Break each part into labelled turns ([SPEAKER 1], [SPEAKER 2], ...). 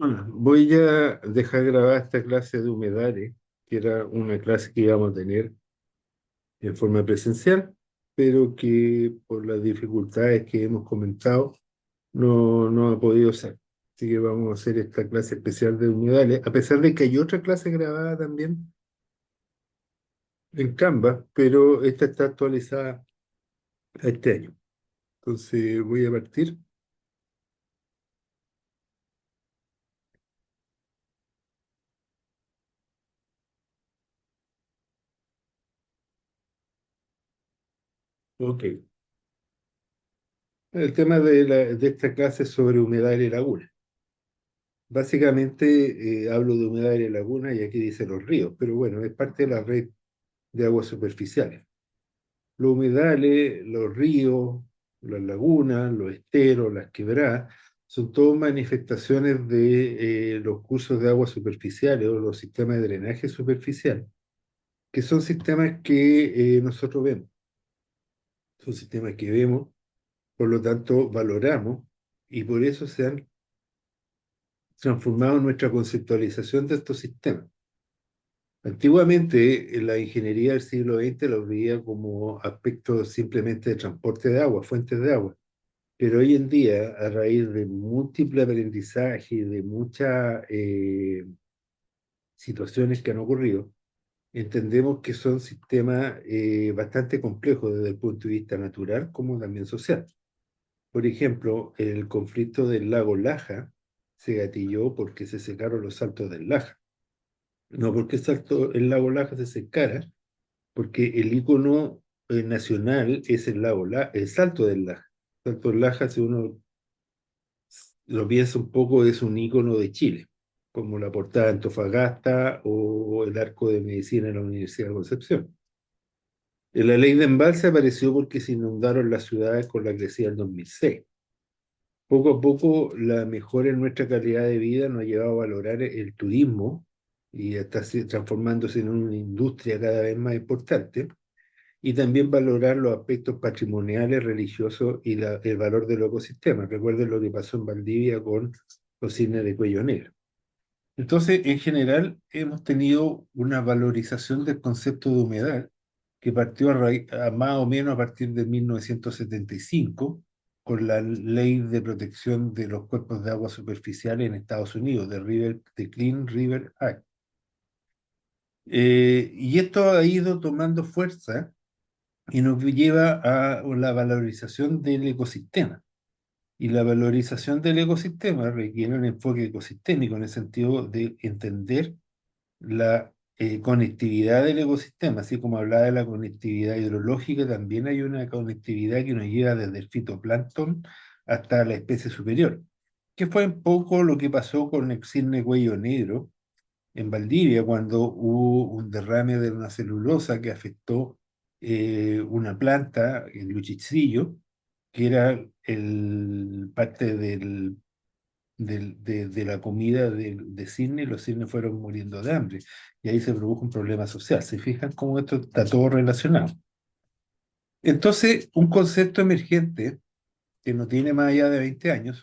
[SPEAKER 1] Bueno, voy a dejar grabada esta clase de humedales, que era una clase que íbamos a tener en forma presencial, pero que por las dificultades que hemos comentado no ha podido ser. Así que vamos a hacer esta clase especial de humedales, a pesar de que hay otra clase grabada también en Canva, pero esta está actualizada a este año. Entonces voy a partir. Ok. El tema de esta clase es sobre humedales y lagunas. Básicamente hablo de humedad de laguna y aquí dice los ríos, pero bueno, es parte de la red de aguas superficiales. Los humedales, los ríos, las lagunas, los esteros, las quebradas, son todas manifestaciones de los cursos de aguas superficiales o los sistemas de drenaje superficial, que son sistemas que nosotros vemos, son sistemas que vemos, por lo tanto valoramos y por eso se han transformado en nuestra conceptualización de estos sistemas. Antiguamente, la ingeniería del siglo XX lo veía como aspectos simplemente de transporte de agua, fuentes de agua. Pero hoy en día, a raíz de múltiple aprendizaje y de muchas situaciones que han ocurrido, entendemos que son sistemas bastante complejos desde el punto de vista natural como también social. Por ejemplo, el conflicto del lago Laja se gatilló porque se secaron los saltos del Laja. No porque el lago Laja se secara, porque el icono nacional es el Salto del Laja. Salto del Laja, si uno lo piensa un poco, es un icono de Chile, como la portada de Antofagasta o el arco de medicina en la Universidad de Concepción. La ley de embalse apareció porque se inundaron las ciudades con la crecida del 2006. Poco a poco, la mejora en nuestra calidad de vida nos ha llevado a valorar el turismo y está transformándose en una industria cada vez más importante y también valorar los aspectos patrimoniales, religiosos y el valor del ecosistema. Recuerden lo que pasó en Valdivia con los cisnes de cuello negro. Entonces, en general, hemos tenido una valorización del concepto de humedad que partió más o menos a partir de 1975 con la ley de protección de los cuerpos de agua superficiales en Estados Unidos, de Clean River Act. Y esto ha ido tomando fuerza y nos lleva a la valorización del ecosistema. Y la valorización del ecosistema requiere un enfoque ecosistémico en el sentido de entender la conectividad del ecosistema, así como hablaba de la conectividad hidrológica, también hay una conectividad que nos lleva desde el fitoplancton hasta la especie superior, que fue un poco lo que pasó con el cisne cuello negro en Valdivia, cuando hubo un derrame de una celulosa que afectó una planta, el luchicillo, que era parte de la comida de cisne, y los cisnes fueron muriendo de hambre. Y ahí se produjo un problema social. ¿Se fijan cómo esto está todo relacionado? Entonces, un concepto emergente que no tiene más allá de 20 años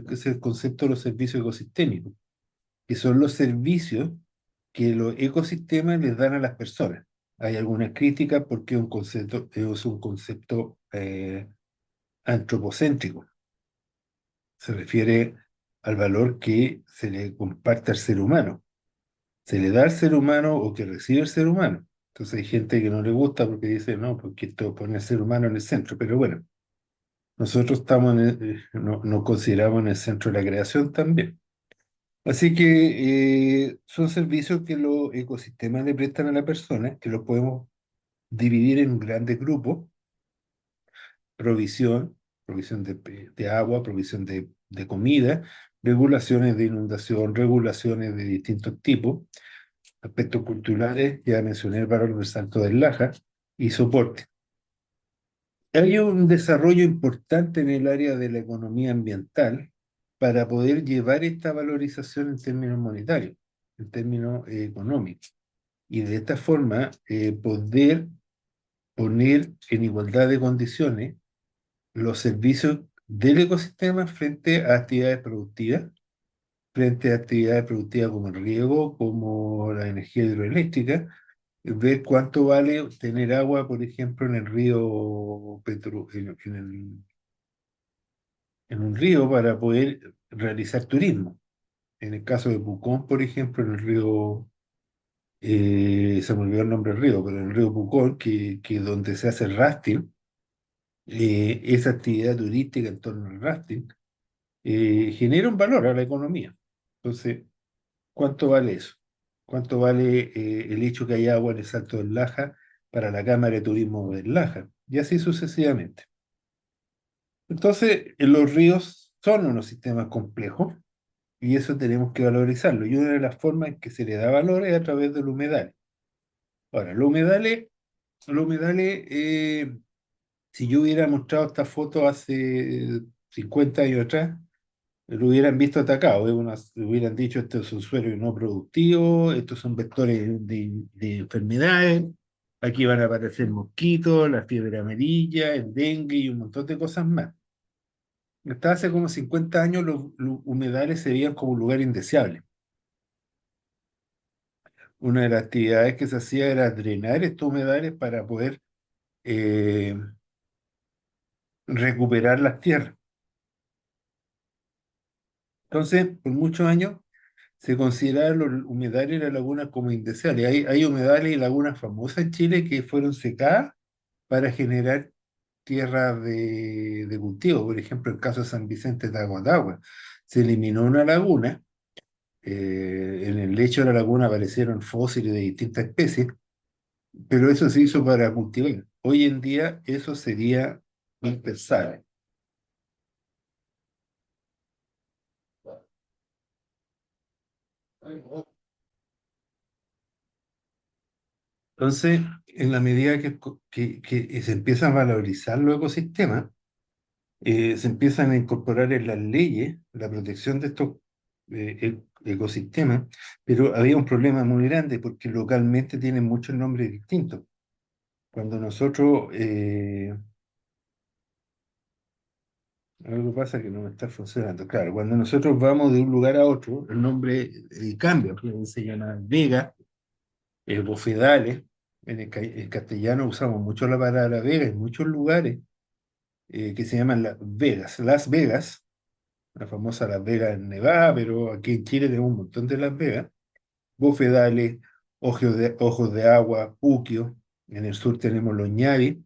[SPEAKER 1] es el concepto de los servicios ecosistémicos, que son los servicios que los ecosistemas les dan a las personas. Hay algunas críticas porque es un concepto antropocéntrico. Se refiere al valor que se le comparte al ser humano. Se le da al ser humano o que recibe el ser humano. Entonces hay gente que no le gusta porque dice, no, porque esto pone al ser humano en el centro. Pero bueno, nosotros nos consideramos en el centro de la creación también. Así que son servicios que los ecosistemas le prestan a la persona, que los podemos dividir en grandes grupos: provisión, provisión de agua, provisión de comida, regulaciones de inundación, regulaciones de distintos tipos, aspectos culturales, ya mencioné el valor del Salto del Laja, y soporte. Hay un desarrollo importante en el área de la economía ambiental para poder llevar esta valorización en términos monetarios, en términos económicos, y de esta forma poder poner en igualdad de condiciones los servicios del ecosistema frente a actividades productivas frente a actividades productivas como el riego, como la energía hidroeléctrica, ver cuánto vale tener agua, por ejemplo, en el río en un río para poder realizar turismo. En el caso de Pucón, por ejemplo, en el río, se me olvidó el nombre del río, pero en el río Pucón, que donde se hace el rafting, esa actividad turística en torno al rafting, genera un valor a la economía. Entonces, ¿cuánto vale eso? ¿Cuánto vale el hecho que haya agua en el Salto del Laja para la Cámara de Turismo del Laja? Y así sucesivamente. Entonces, los ríos son unos sistemas complejos y eso tenemos que valorizarlo. Y una de las formas en que se le da valor es a través de los humedales. Ahora, los humedales si yo hubiera mostrado esta foto hace 50 años atrás, lo hubieran visto atacado, hubieran dicho esto es un suelo no productivo, estos son vectores de enfermedades, aquí van a aparecer mosquitos, la fiebre amarilla, el dengue y un montón de cosas más. Hasta hace como 50 años los humedales se veían como un lugar indeseable. Una de las actividades que se hacía era drenar estos humedales para poder eh, recuperar las tierras. Entonces, por muchos años se consideraron los humedales de las lagunas como indeseables. Hay humedales y lagunas famosas en Chile que fueron secadas para generar tierras de cultivo. Por ejemplo, el caso de San Vicente de Aguadagua. Se eliminó una laguna, en el lecho de la laguna aparecieron fósiles de distintas especies, pero eso se hizo para cultivar. Hoy en día eso sería impensable. Entonces, en la medida que se empiezan a valorizar los ecosistemas, se empiezan a incorporar en las leyes la protección de estos ecosistemas, pero había un problema muy grande porque localmente tienen muchos nombres distintos. Cuando nosotros, algo pasa que no me está funcionando, claro, cuando nosotros vamos de un lugar a otro, el nombre cambia, pues, se llama Vega, Bofedales, en castellano usamos mucho la palabra Vega en muchos lugares que se llaman Las Vegas, la famosa Las Vegas en Nevada, pero aquí en Chile tenemos un montón de Las Vegas, Bofedales, Ojos de Agua, Puquio, en el sur tenemos los Ñavi,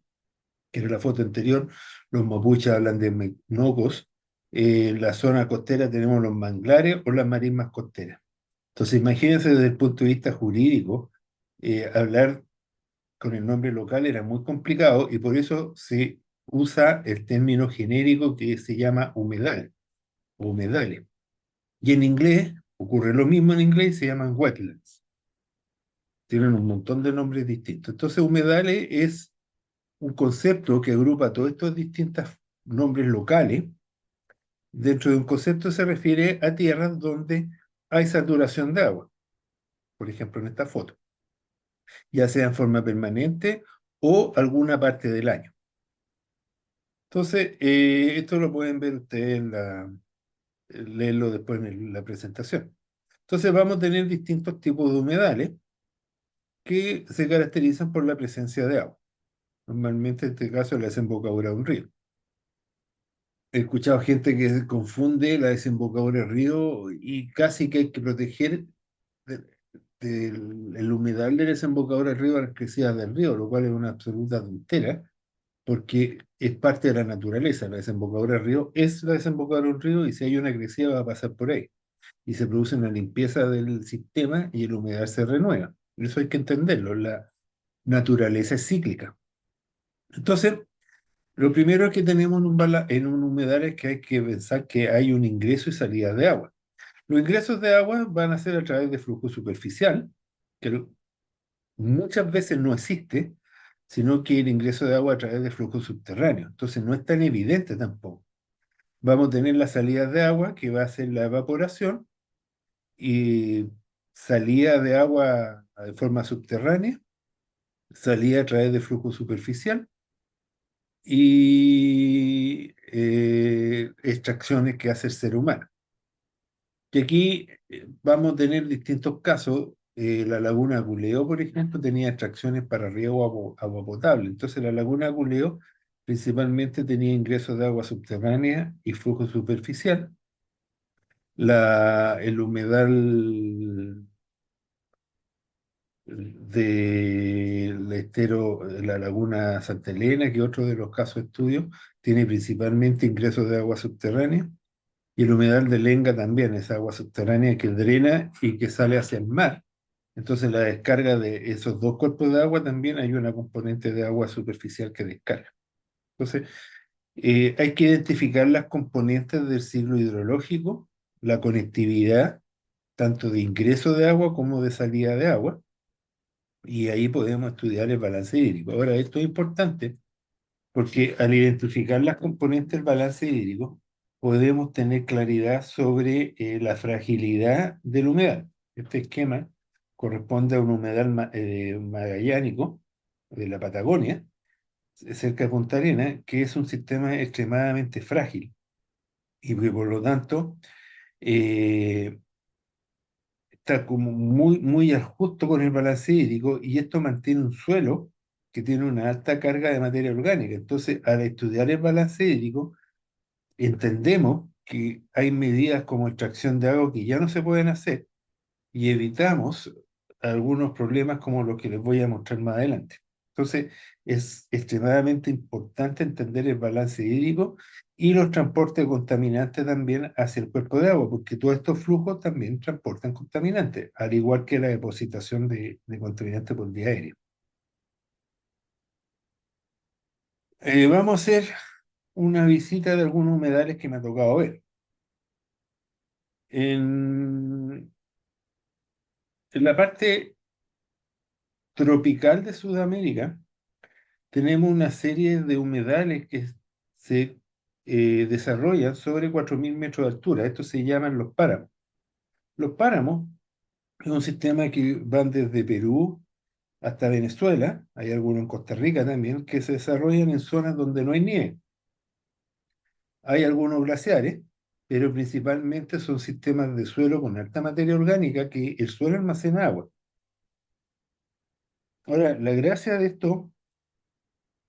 [SPEAKER 1] que era la foto anterior, los mapuches hablan de Menocos, en la zona costera tenemos los manglares o las marismas costeras. Entonces imagínense desde el punto de vista jurídico, hablar con el nombre local era muy complicado y por eso se usa el término genérico que se llama humedal, o humedales. Y en inglés ocurre lo mismo en inglés, se llaman wetlands. Tienen un montón de nombres distintos. Entonces, humedales es un concepto que agrupa todos estos distintos nombres locales. Dentro de un concepto se refiere a tierras donde hay saturación de agua, por ejemplo, en esta foto, ya sea en forma permanente o alguna parte del año. Entonces, esto lo pueden ver ustedes leerlo después en la presentación. Entonces, vamos a tener distintos tipos de humedales que se caracterizan por la presencia de agua. Normalmente en este caso la desembocadura de un río. He escuchado gente que confunde la desembocadura del río y casi que hay que proteger de- el humedal de la desembocadura del río a las crecidas del río, lo cual es una absoluta tontera, porque es parte de la naturaleza. La desembocadura del río es la desembocadura de un río y si hay una crecida va a pasar por ahí. Y se produce una limpieza del sistema y el humedal se renueva. Eso hay que entenderlo. La naturaleza es cíclica. Entonces, lo primero que tenemos en un humedal es que hay que pensar que hay un ingreso y salida de agua. Los ingresos de agua van a ser a través de flujo superficial, que muchas veces no existe, sino que el ingreso de agua a través de flujo subterráneo. Entonces no es tan evidente tampoco. Vamos a tener la salida de agua, que va a ser la evaporación, y salida de agua de forma subterránea, salida a través de flujo superficial, y extracciones que hace el ser humano. que aquí vamos a tener distintos casos. La laguna Culeo, por ejemplo, tenía extracciones para riego agua potable. Entonces, la laguna Culeo principalmente tenía ingresos de agua subterránea y flujo superficial. El humedal del estero, de la laguna Santa Elena, que otro de los casos de estudio, tiene principalmente ingresos de agua subterránea. Y el humedal de Lenga también es agua subterránea que drena y que sale hacia el mar. Entonces, la descarga de esos dos cuerpos de agua también hay una componente de agua superficial que descarga. Entonces, hay que identificar las componentes del ciclo hidrológico, la conectividad, tanto de ingreso de agua como de salida de agua, y ahí podemos estudiar el balance hídrico. Ahora, esto es importante porque al identificar las componentes del balance hídrico, podemos tener claridad sobre la fragilidad del humedal. Este esquema corresponde a un humedal magallánico de la Patagonia, cerca de Punta Arenas, que es un sistema extremadamente frágil y que por lo tanto eh, está como muy al justo con el balance hídrico, y esto mantiene un suelo que tiene una alta carga de materia orgánica. Entonces, al estudiar el balance hídrico, entendemos que hay medidas como extracción de agua que ya no se pueden hacer y evitamos algunos problemas como los que les voy a mostrar más adelante. Entonces, es extremadamente importante entender el balance hídrico y los transportes de contaminantes también hacia el cuerpo de agua, porque todos estos flujos también transportan contaminantes, al igual que la depositación de contaminantes por vía aérea. Vamos a hacer una visita de algunos humedales que me ha tocado ver. En, en la parte tropical de Sudamérica, tenemos una serie de humedales que se desarrollan sobre 4.000 metros de altura. Estos se llaman los páramos. Los páramos es un sistema que van desde Perú hasta Venezuela, hay algunos en Costa Rica también, que se desarrollan en zonas donde no hay nieve. Hay algunos glaciares, pero principalmente son sistemas de suelo con alta materia orgánica que el suelo almacena agua. Ahora, la gracia de esto,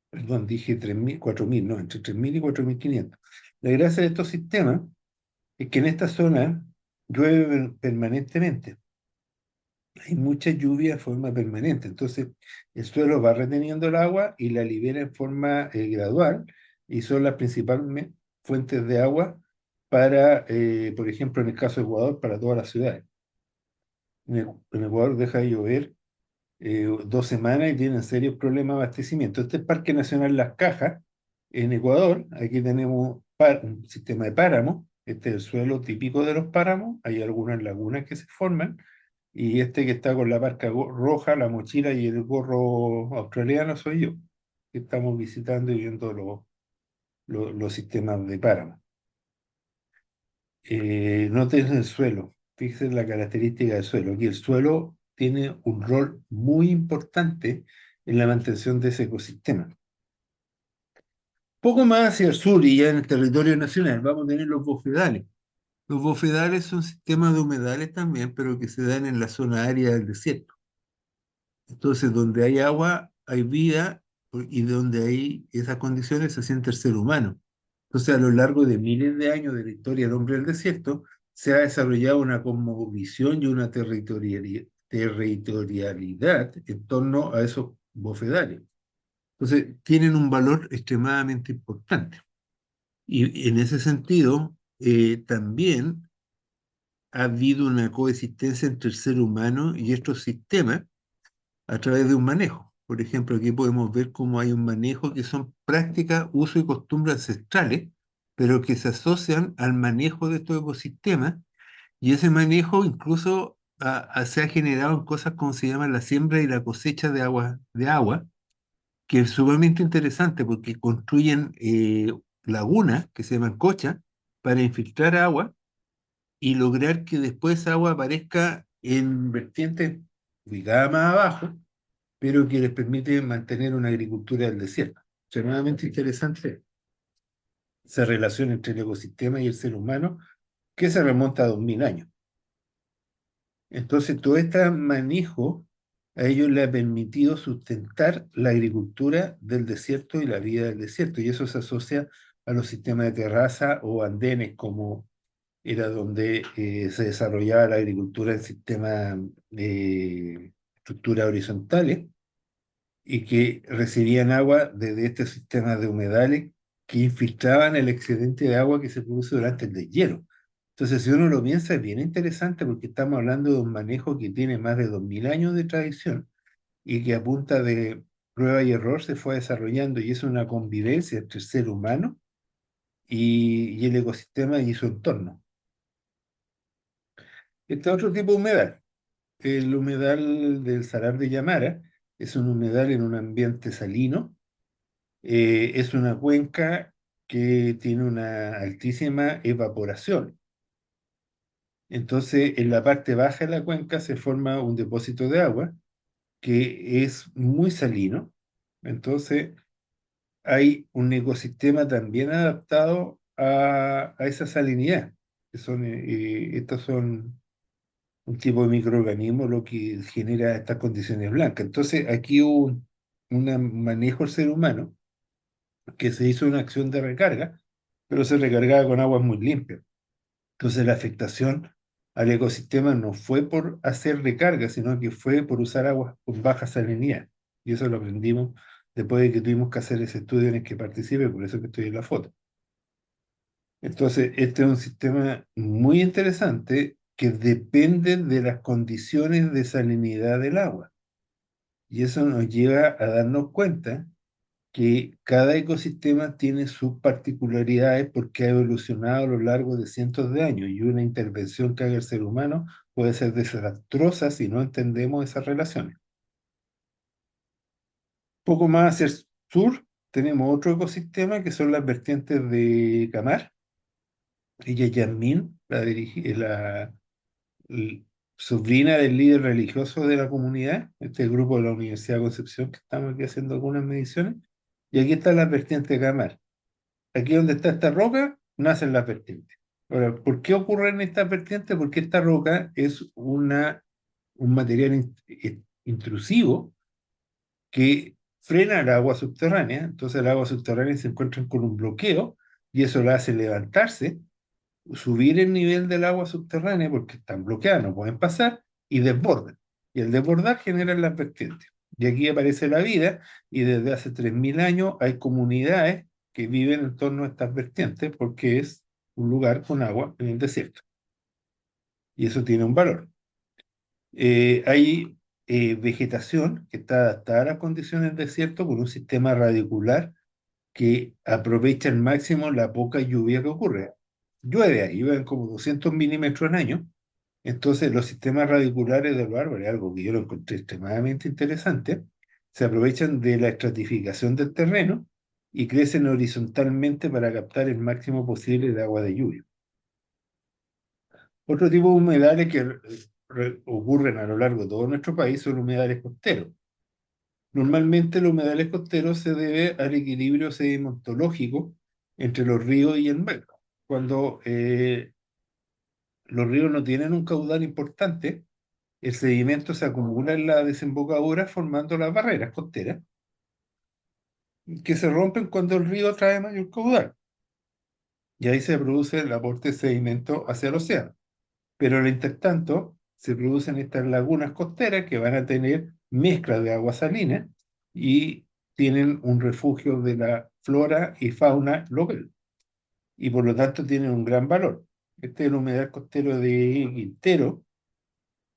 [SPEAKER 1] perdón, dije 3.000, 4.000, no, entre 3.000 y 4.500. La gracia de estos sistemas es que en esta zona llueve permanentemente. Hay mucha lluvia de forma permanente. Entonces, el suelo va reteniendo el agua y la libera en forma gradual, y son las principales fuentes de agua para, por ejemplo, en el caso de Ecuador, para todas las ciudades. En Ecuador deja de llover 2 semanas y tienen serios problemas de abastecimiento. Este es Parque Nacional Las Cajas, en Ecuador. Aquí tenemos un sistema de páramos. Este es el suelo típico de los páramos. Hay algunas lagunas que se forman. Y este que está con la parca roja, la mochila y el gorro australiano soy yo, que estamos visitando y viendo los sistemas de páramo. Noten el suelo, fíjense la característica del suelo. Aquí el suelo tiene un rol muy importante en la mantención de ese ecosistema. Poco más hacia el sur y ya en el territorio nacional vamos a tener los bofedales. Los bofedales son sistemas de humedales también, pero que se dan en la zona árida del desierto. Entonces, donde hay agua, hay vida, y donde hay esas condiciones se siente el ser humano. Entonces, a lo largo de miles de años de la historia del hombre del desierto, se ha desarrollado una cosmovisión y una territorialidad en torno a esos bofedales. Entonces, tienen un valor extremadamente importante. Y en ese sentido, también ha habido una coexistencia entre el ser humano y estos sistemas a través de un manejo. Por ejemplo, aquí podemos ver cómo hay un manejo que son prácticas, uso y costumbres ancestrales, pero que se asocian al manejo de estos ecosistemas, y ese manejo incluso se ha generado en cosas como se llama la siembra y la cosecha de agua, que es sumamente interesante porque construyen lagunas que se llaman cochas para infiltrar agua y lograr que después esa agua aparezca en vertientes ubicadas más abajo, pero que les permite mantener una agricultura del desierto. Extremadamente interesante esa relación entre el ecosistema y el ser humano, que se remonta a 2.000 años. Entonces, todo este manejo a ellos les ha permitido sustentar la agricultura del desierto y la vida del desierto, y eso se asocia a los sistemas de terraza o andenes, como era donde se desarrollaba la agricultura en sistemas de estructuras horizontales y que recibían agua desde estos sistemas de humedales que infiltraban el excedente de agua que se produce durante el deshielo. Entonces, si uno lo piensa, es bien interesante porque estamos hablando de un manejo que tiene más de 2000 años de tradición y que a punta de prueba y error se fue desarrollando y es una convivencia entre el ser humano y el ecosistema y su entorno. Este otro tipo de humedal, el humedal del Salar de Llamara, es un humedal en un ambiente salino. Es una cuenca que tiene una altísima evaporación. Entonces, en la parte baja de la cuenca se forma un depósito de agua que es muy salino. Entonces, hay un ecosistema también adaptado a esa salinidad, que son, estos son un tipo de microorganismo lo que genera estas condiciones blancas. Entonces, aquí hubo un manejo del ser humano que se hizo una acción de recarga, pero se recargaba con aguas muy limpias. Entonces la afectación al ecosistema no fue por hacer recarga, sino que fue por usar aguas con baja salinidad. Y eso lo aprendimos después de que tuvimos que hacer ese estudio en el que participé, por eso que estoy en la foto. Entonces, este es un sistema muy interesante que depende de las condiciones de salinidad del agua. Y eso nos lleva a darnos cuenta que cada ecosistema tiene sus particularidades porque ha evolucionado a lo largo de cientos de años y una intervención que haga el ser humano puede ser desastrosa si no entendemos esas relaciones. Poco más hacia el sur tenemos otro ecosistema que son las vertientes de Camar. Ella es Yasmín, l- sobrina del líder religioso de la comunidad, este grupo de la Universidad de Concepción que estamos aquí haciendo algunas mediciones. Y aquí está la vertiente de Camar. Aquí donde está esta roca, nacen las vertientes. Ahora, ¿por qué ocurren estas vertientes? Porque esta roca es un material intrusivo que frena el agua subterránea. Entonces el agua subterránea se encuentra con un bloqueo y eso la hace levantarse, subir el nivel del agua subterránea porque están bloqueadas, no pueden pasar, y desbordan. Y el desbordar genera las vertientes. Y aquí aparece la vida, y desde hace 3000 años hay comunidades que viven en torno a estas vertientes porque es un lugar con agua en el desierto. Y eso tiene un valor. Hay vegetación que está adaptada a las condiciones del desierto con un sistema radicular que aprovecha al máximo la poca lluvia que ocurre. Llueve ahí, llueven como 200 milímetros al año. Entonces, los sistemas radiculares del árbol, algo que yo lo encontré extremadamente interesante, se aprovechan de la estratificación del terreno y crecen horizontalmente para captar el máximo posible de agua de lluvia. Otro tipo de humedales que ocurren a lo largo de todo nuestro país son humedales costeros. Normalmente los humedales costeros se debe al equilibrio sedimentológico entre los ríos y el mar. Cuando los ríos no tienen un caudal importante, el sedimento se acumula en la desembocadura formando las barreras costeras, que se rompen cuando el río trae mayor caudal. Y ahí se produce el aporte de sedimento hacia el océano. Pero en el intertanto se producen estas lagunas costeras que van a tener mezcla de agua salina y tienen un refugio de la flora y fauna local. Y por lo tanto tienen un gran valor. Este es el humedal costero de Quintero,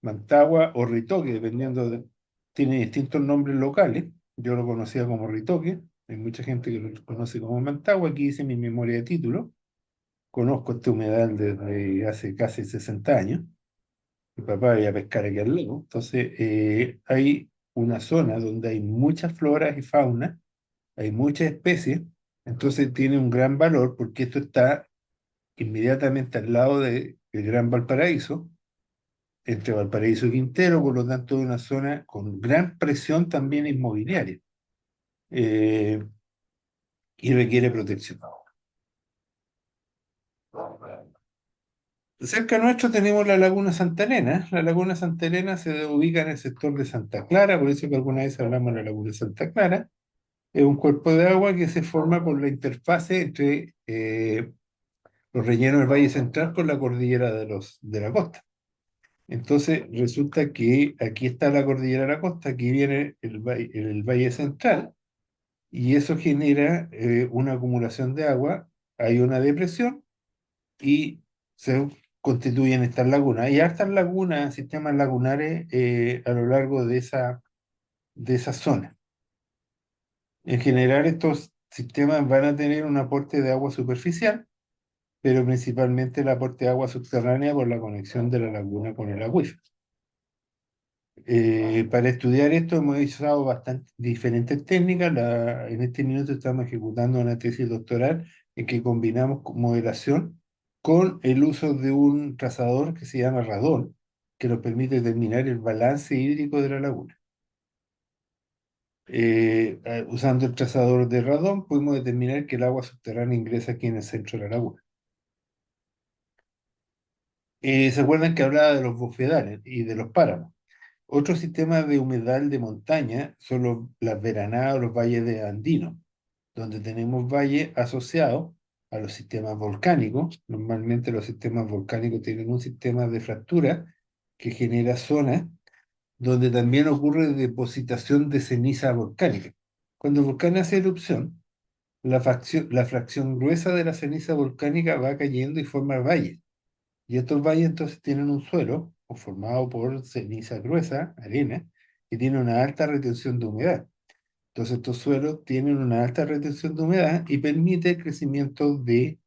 [SPEAKER 1] Mantagua o Ritoque, tiene distintos nombres locales. Yo lo conocía como Ritoque, hay mucha gente que lo conoce como Mantagua, aquí dice mi memoria de título. Conozco este humedal desde hace casi 60 años. Mi papá iba a pescar aquí al lado. Entonces, hay una zona donde hay muchas floras y fauna, hay muchas especies, entonces tiene un gran valor porque esto está inmediatamente al lado del Gran Valparaíso, entre Valparaíso y Quintero, por lo tanto es una zona con gran presión también inmobiliaria eh, y requiere protección. Cerca nuestro tenemos la Laguna Santa Elena. La Laguna Santa Elena se ubica en el sector de Santa Clara, por eso que alguna vez hablamos de la Laguna Santa Clara. Es un cuerpo de agua que se forma por la interfase entre los rellenos del Valle Central con la cordillera de la costa. Entonces, resulta que aquí está la cordillera de la costa, aquí viene el Valle Central, y eso genera una acumulación de agua, hay una depresión y se constituyen estas lagunas. Hay hartas lagunas, sistemas lagunares a lo largo de esa zona. En general, estos sistemas van a tener un aporte de agua superficial, pero principalmente el aporte de agua subterránea por la conexión de la laguna con el acuífero. Para estudiar esto hemos usado bastante diferentes técnicas. En este minuto estamos ejecutando una tesis doctoral en que combinamos modelación con el uso de un trazador que se llama radón, que nos permite determinar el balance hídrico de la laguna. Usando el trazador de radón pudimos determinar que el agua subterránea ingresa aquí en el centro de la laguna. ¿Se acuerdan que hablaba de los bofedales y de los páramos? Otro sistema de humedal de montaña son las veranadas o los valles de andinos, donde tenemos valles asociados a los sistemas volcánicos. Normalmente los sistemas volcánicos tienen un sistema de fractura que genera zonas donde también ocurre depositación de ceniza volcánica. Cuando el volcán hace erupción, la fracción gruesa de la ceniza volcánica va cayendo y forma valles. Y estos valles entonces tienen un suelo formado por ceniza gruesa, arena, que tiene una alta retención de humedad. Entonces estos suelos tienen una alta retención de humedad y permite el crecimiento de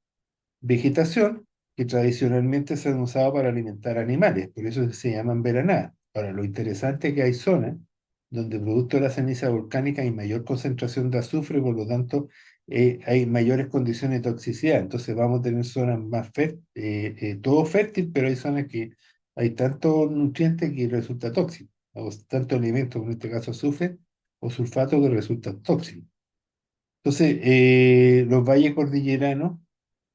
[SPEAKER 1] vegetación que tradicionalmente se han usado para alimentar animales, por eso se llaman veranadas. Ahora, lo interesante es que hay zonas donde producto de la ceniza volcánica hay mayor concentración de azufre, por lo tanto hay mayores condiciones de toxicidad. Entonces vamos a tener zonas más fértiles, todo fértil, pero hay zonas que hay tanto nutrientes que resulta tóxico, o tanto elementos, en este caso azufre o sulfato, que resulta tóxico. Entonces, los valles cordilleranos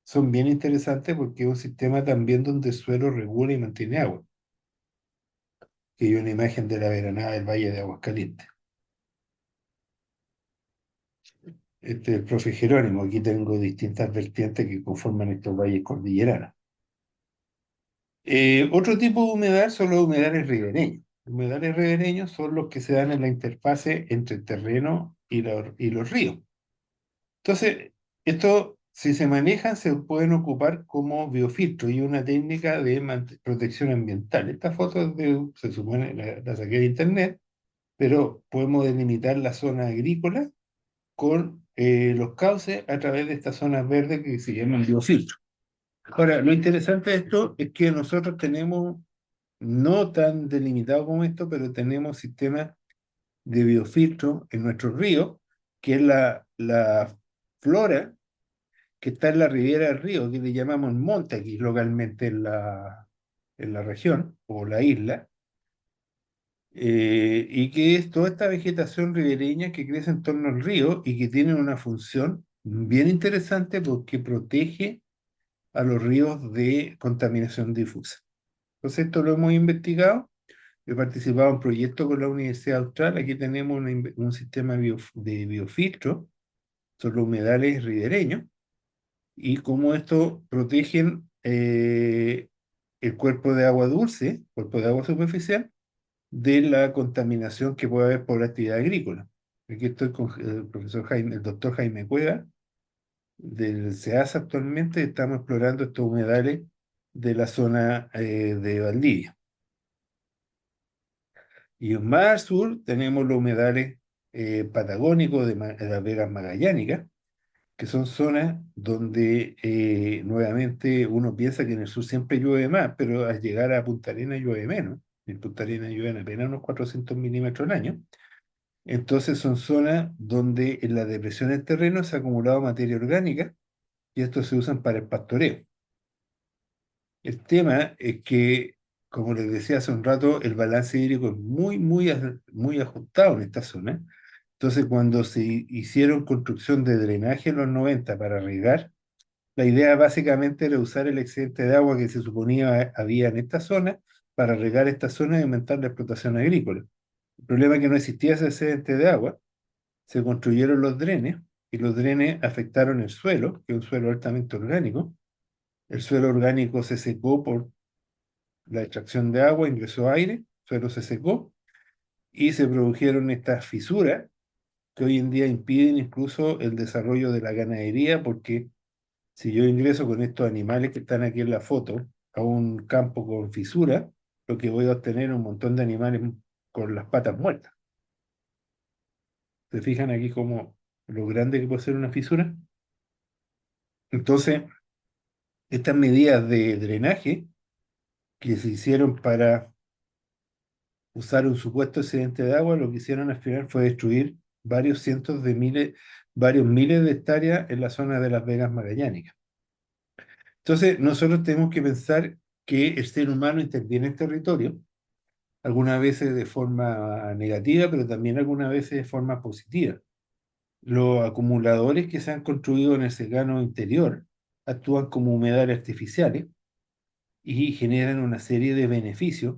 [SPEAKER 1] son bien interesantes porque es un sistema también donde el suelo regula y mantiene agua. Que hay una imagen de la veranada del Valle de Aguascalientes. Este es el profe Jerónimo. Aquí tengo distintas vertientes que conforman estos valles cordilleranos. Otro tipo de humedal son los humedales ribereños. Los humedales ribereños son los que se dan en la interfase entre el terreno y los ríos. Entonces, esto, si se manejan, se pueden ocupar como biofiltro y una técnica de protección ambiental. Esta foto se supone, la saqué de internet, pero podemos delimitar la zona agrícola con los cauces a través de estas zonas verdes que se llaman biofiltros. Ahora, lo interesante de esto es que nosotros tenemos, no tan delimitado como esto, pero tenemos sistemas de biofiltro en nuestros ríos, que es la flora que está en la ribera del río, que le llamamos monte aquí localmente en la región o la isla, y que es toda esta vegetación ribereña que crece en torno al río y que tiene una función bien interesante porque protege a los ríos de contaminación difusa. Entonces esto lo hemos investigado. He participado en proyectos con la Universidad Austral. Aquí tenemos un sistema de biofiltro sobre los humedales ribereños y cómo estos protegen el cuerpo de agua dulce, cuerpo de agua superficial, de la contaminación que puede haber por la actividad agrícola. Aquí estoy con el profesor Jaime, el doctor Jaime Cueva, del SEASA actualmente, estamos explorando estos humedales de la zona de Valdivia. Y más al sur tenemos los humedales patagónicos de las Vegas Magallánicas, que son zonas donde nuevamente uno piensa que en el sur siempre llueve más, pero al llegar a Punta Arenas llueve menos. En Punta Arenas llueven apenas unos 400 milímetros al año. Entonces son zonas donde en la depresión del terreno se ha acumulado materia orgánica y estos se usan para el pastoreo. El tema es que, como les decía hace un rato, el balance hídrico es muy ajustado en esta zona. Entonces, cuando se hicieron construcción de drenaje en los 90 para regar La idea básicamente era usar el excedente de agua que se suponía había en esta zona para regar esta zona y aumentar la explotación agrícola. El problema es que no existía ese excedente de agua, se construyeron los drenes y los drenes afectaron el suelo, que es un suelo altamente orgánico. El suelo orgánico se secó por la extracción de agua, ingresó aire, el suelo se secó y se produjeron estas fisuras que hoy en día impiden incluso el desarrollo de la ganadería, porque si yo ingreso con estos animales que están aquí en la foto a un campo con fisura, lo que voy a obtener es un montón de animales con las patas muertas. ¿Se fijan aquí como lo grande que puede ser una fisura? Entonces, estas medidas de drenaje que se hicieron para usar un supuesto excedente de agua, lo que hicieron al final fue destruir varios cientos de miles, varios miles de hectáreas en la zona de las Vegas Magallánicas. Entonces, nosotros tenemos que pensar que el ser humano interviene en territorio, algunas veces de forma negativa, pero también algunas veces de forma positiva. Los acumuladores que se han construido en el secano interior actúan como humedales artificiales y generan una serie de beneficios,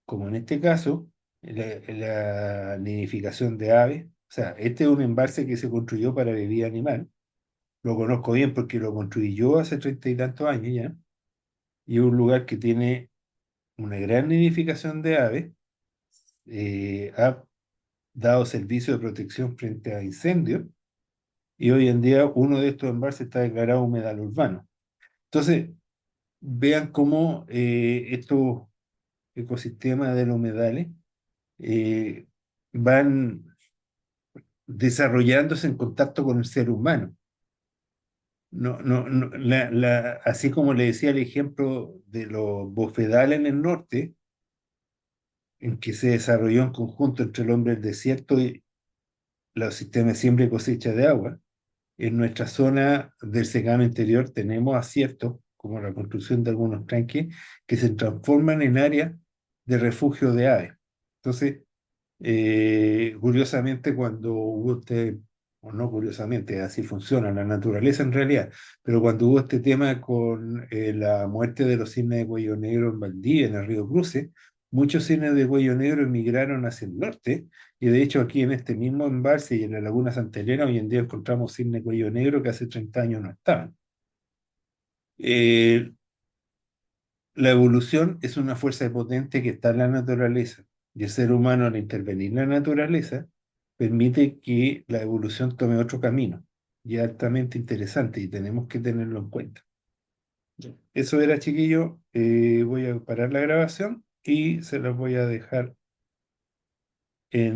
[SPEAKER 1] como en este caso la nidificación de aves. O sea, este es un embalse que se construyó para bebida animal. Lo conozco bien porque lo construí yo hace 30 y tantos años ya. Y es un lugar que tiene una gran nidificación de aves. Ha dado servicio de protección frente a incendios y hoy en día uno de estos embalses está declarado humedal urbano. Entonces, vean cómo estos ecosistemas de los humedales eh, van desarrollándose en contacto con el ser humano. No, no, no, así como le decía el ejemplo de los bofedales en el norte, en que se desarrolló en conjunto entre el hombre del desierto y los sistemas de siembra y cosecha de agua, en nuestra zona del secano interior tenemos aciertos, como la construcción de algunos tranques, que se transforman en áreas de refugio de aves. Entonces, curiosamente, cuando hubo este, o no curiosamente, así funciona la naturaleza en realidad, pero cuando hubo este tema con la muerte de los cisnes de cuello negro en Valdivia, en el río Cruce, muchos cisnes de cuello negro emigraron hacia el norte, y de hecho aquí en este mismo embalse y en la laguna Santa Elena hoy en día encontramos cisnes de cuello negro que hace 30 años no estaban. Eh, la evolución es una fuerza potente que está en la naturaleza y el ser humano al intervenir en la naturaleza permite que la evolución tome otro camino y es altamente interesante y tenemos que tenerlo en cuenta. Eso era, chiquillo. Voy a parar la grabación y se los voy a dejar en